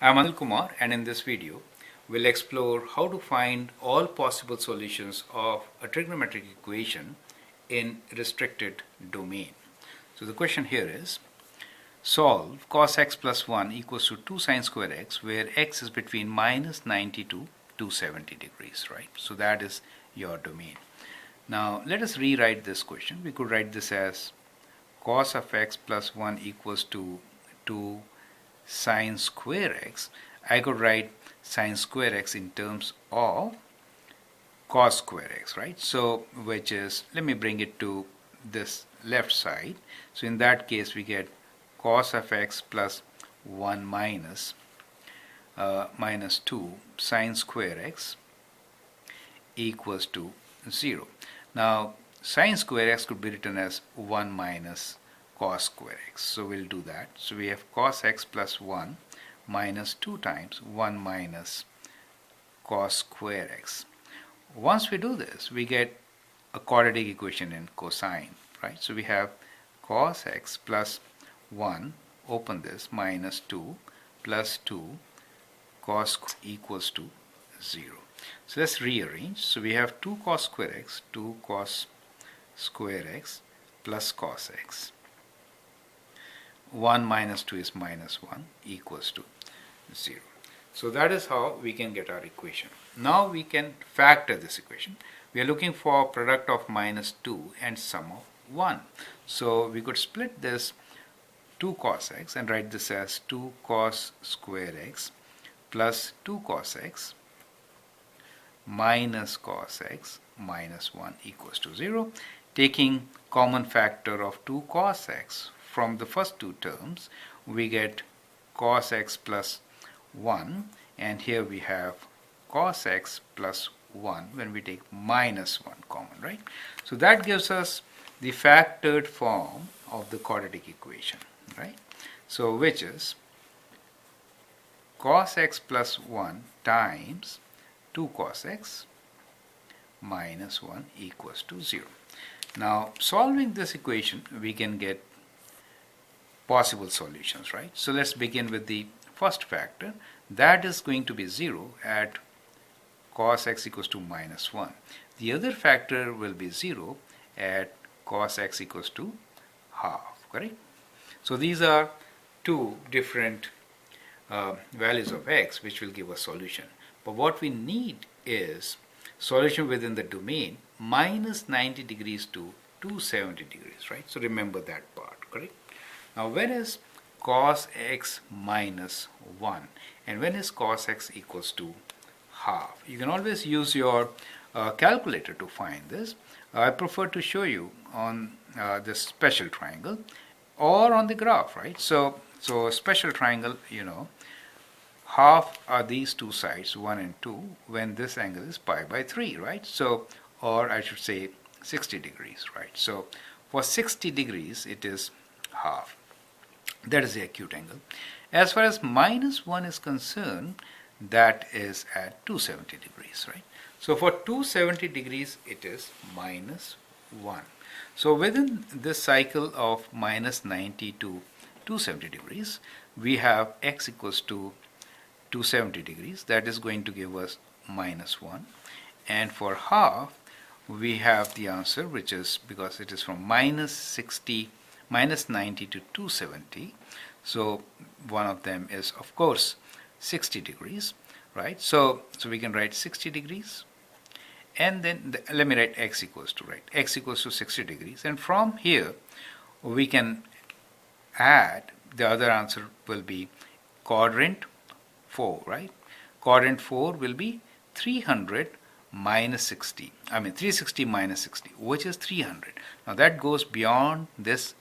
I'm Anil Kumar, and in this video we'll explore how to find all possible solutions of a trigonometric equation in restricted domain. So the question here is, solve cos x plus 1 equals to 2 sine square x where x is between minus 90 to 270 degrees, right? So that is your domain. Now let us rewrite this question. We could write this as cos of x plus 1 equals to 2 sine square x. I could write sine square x in terms of cos square x, right? So which is, let me bring it to this left side. So in that case we get cos of x plus 1 minus 2 sine square x equals to 0. Now sine square x could be written as 1 minus cos square x. So we'll do that. So we have cos x plus 1 minus 2 times 1 minus cos square x. Once we do this, we get a quadratic equation in cosine, right? So we have cos x plus 1, open this, minus 2 plus 2 cos equals to 0. So let's rearrange. So we have 2 cos square x, 2 cos square x plus cos x. 1 minus 2 is minus 1 equals to 0. So that is how we can get our equation. Now we can factor this equation. We are looking for product of minus 2 and sum of 1. So we could split this 2 cos x and write this as 2 cos square x plus 2 cos x minus cos x minus 1 equals to 0. Taking common factor of 2 cos x from the first two terms, we get cos x plus 1, and here we have cos x plus 1 when we take minus 1 common, right? So that gives us the factored form of the quadratic equation, right? So which is cos x plus 1 times 2 cos x minus 1 equals to 0. Now solving this equation, we can get possible solutions, right? So let's begin with the first factor. That is going to be 0 at cos x equals to minus 1. The other factor will be 0 at cos x equals to half, correct? So these are two different values of x which will give a solution. But what we need is solution within the domain minus 90 degrees to 270 degrees, right? So remember that part, correct? Now when is cos x minus 1 and when is cos x equals to half? You can always use your calculator to find this. I prefer to show you on this special triangle or on the graph, right? So special triangle, you know, half are these two sides, 1 and 2, when this angle is pi by 3, right? So, or I should say 60 degrees, right? So for 60 degrees it is half. That is the acute angle. As far as minus 1 is concerned, that is at 270 degrees, right? So for 270 degrees it is minus 1. So within this cycle of minus 90 to 270 degrees, we have x equals to 270 degrees. That is going to give us minus 1. And for half, we have the answer, which is, because it is from minus 90 to 270. So one of them is, of course, 60 degrees, right? So we can write 60 degrees. And then let me write x equals to, right? X equals to 60 degrees. And from here, we can add, the other answer will be quadrant 4, right? Quadrant 4 will be 300 minus 60. I mean 360 minus 60, which is 300. Now that goes beyond this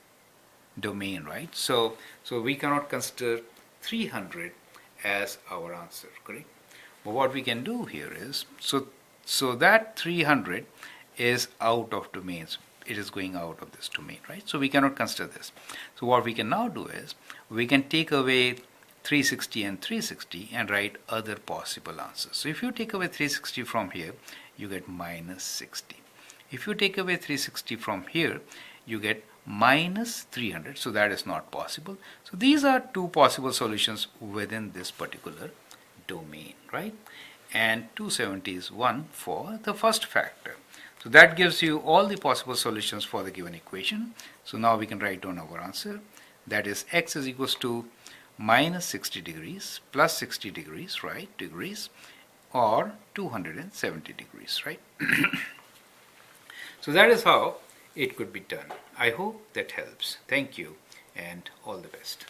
domain, right? So we cannot consider 300 as our answer, correct? But what we can do here is, so that 300 is out of domains. It is going out of this domain, right? So we cannot consider this. So what we can now do is, we can take away 360 and 360 and write other possible answers. So if you take away 360 from here, you get minus 60. If you take away 360 from here, you get minus 300. So that is not possible. So these are two possible solutions within this particular domain, right? And 270 is 1 for the first factor. So that gives you all the possible solutions for the given equation. So now we can write down our answer. That is x is equals to minus 60 degrees plus 60 degrees, right? Degrees, or 270 degrees, right? So that is how it could be done. I hope that helps. Thank you and all the best.